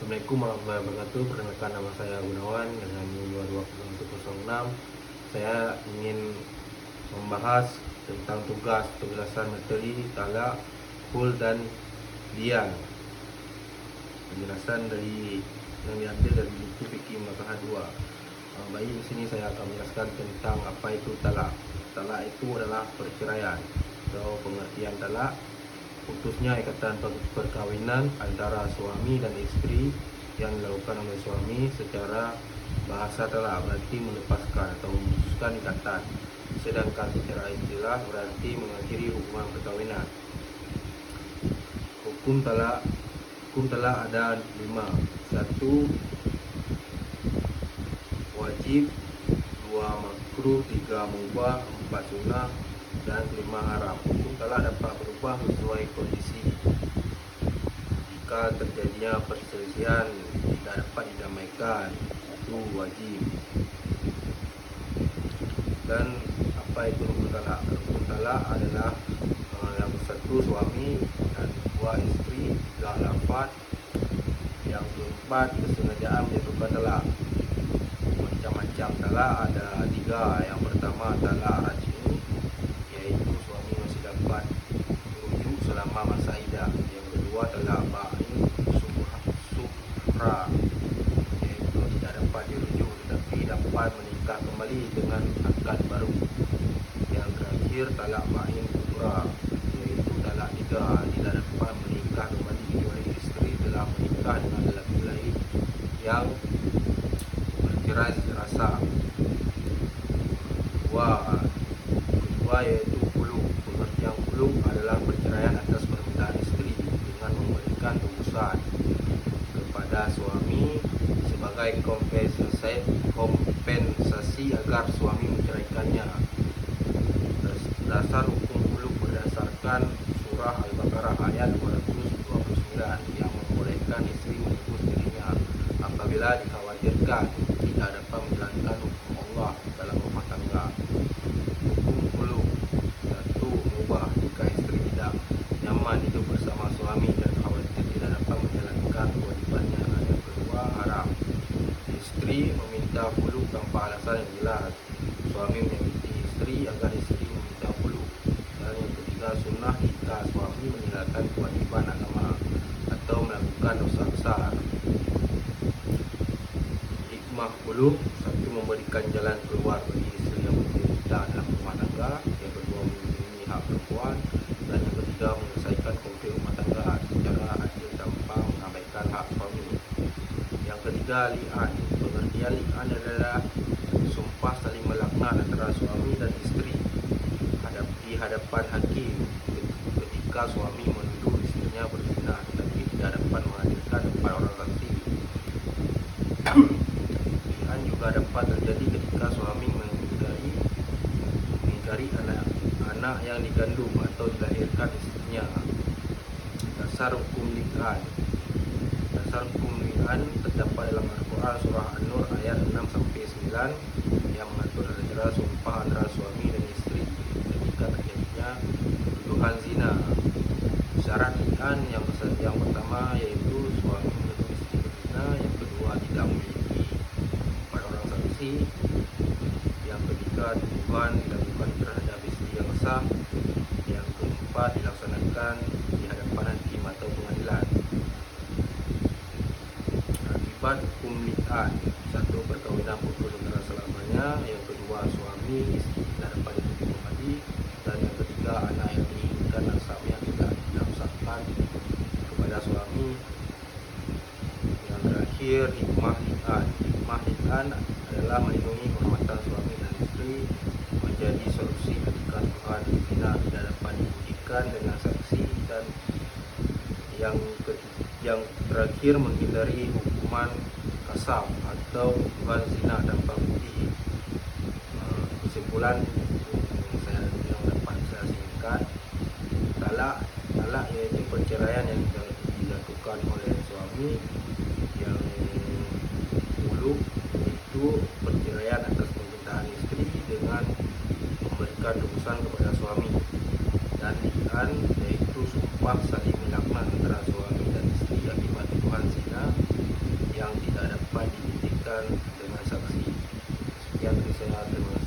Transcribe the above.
Assalamualaikum warahmatullahi wabarakatuh. Perkenalkan, nama saya Gunawan dengan nomor 2106. Saya ingin membahas tentang tugas penjelasan materi talak, khul dan lian. Penjelasan dari yang diambil dari buku fikih Makahan 2. Baik, di sini saya akan menjelaskan tentang apa itu talak. Talak itu adalah perceraian atau pengertian talak, putusnya ikatan perkawinan antara suami dan istri yang dilakukan oleh suami secara bahasa talak berarti melepaskan atau memutuskan ikatan, sedangkan secara istilah berarti mengakhiri hubungan perkawinan. Hukum talak ada 5. 1. Wajib, 2. makruh, 3. mubah, 4. sunnah, dan 5. haram. Hukum talak dapat berubah sesuai kondisi. Jika terjadinya perselisihan tidak dapat didamaikan, itu wajib. Dan apa itu hukum talak? Hukum talak adalah yang satu suami dan 2 istri, 3 lafaz, yang keempat kesengajaan menjatuhkan talak. Macam-macam talak ada 3. Yang pertama talak raj'i, yaitu suami masih dapat merujuk selama masa iddah. Yang kedua talak ba'in suhra, yaitu tidak dapat dirujuk tetapi dapat menikah kembali dengan akad baru. Yang terakhir talak ba'in kubra, yaitu talak 3, tidak dapat menikah kembali kecuali istri telah menikah dengan lelaki lain yang bercerai secara sah. Kedua yaitu khulu. Pengertian khulu adalah perceraian atas permintaan istri dengan memberikan tebusan kepada suami sebagai kompensasi agar suami menceraikannya. Dasar hukum khulu berdasarkan surah Al-Baqarah ayat 229 yang membolehkan istri menebus dirinya apabila dikhawatirkan tidak dapat menjalankan hukum Allah dalam rumah tangga. Hukum khulu. 1. mubah, jika istri tidak nyaman hidup bersama suami dan khawatir tidak dapat menjalankan kewajibannya. Yang kedua, haram. Istri meminta khulu tanpa alasan yang jelas. Suami menyakiti istri agar istri meminta khulu. Dan yang ketiga, sunnah, jika suami meninggalkan kewajiban agama atau melakukan dosa besar. Hikmah khulu. 1. memberikan jalan keluar bagi istri yang menderita dalam rumah tangga. Yang kedua, melindungi hak perempuan. Dan yang ketiga, menyelesaikan konflik rumah tangga secara adil tanpa mengabaikan hak suami. Yang ketiga, li'an. Pengertian li'an adalah sumpah saling melaknat antara suami dan istri di hadapan hakim ketika suami menuduh istrinya berzina tetapi tidak dapat menghadirkan 4 orang saksi. Li'an juga dapat terjadi ketika suami mengingkari anak yang digandung atau dilahirkan istrinya. Dasar hukum li'an. Dasar hukum li'an terdapat dalam Al-Quran surah An-Nur ayat 6-9 yang mengatur cara sumpah antara suami dan istri ketika terjadinya tuduhan zina. Syarat li'an yang pertama yaitu suami menuduh istri berzina. Yang kedua, tidak memiliki 4 orang saksi. Yang ketiga, tuduhan dilakukan terhadap istri yang sah. Yang keempat, dilaksanakan di hadapan hakim atau pengadilan. Akibat hukum li'an: 1. perkawinan putus selamanya. Yang kedua, suami istri tidak dapat dirujuk kembali. Dan yang ketiga, anak yang diinginkan nasabnya tidak dinafsahkan kepada suami. Yang terakhir, hikmah li'an. Hikmah li'an adalah melindungi kehormatan suami dan istri, menjadi solusi ketika tuduhan zina tidak dapat dibuktikan dengan saksi, dan yang terakhir, menghindari hukuman kasaf atau tuduhan zina tanpa bukti. Kesimpulan yang dapat saya singkat, talak yaitu perceraian yang dilakukan oleh suami. Yang khulu itu perceraian atas permintaan istri dengan memberikan tebusan kepada suami. Dan li'an yaitu sumpah saling melaknat antara suami dan istri akibat tuduhan zina disampaikan dengan saksi. Sekian dari saya, terima kasih.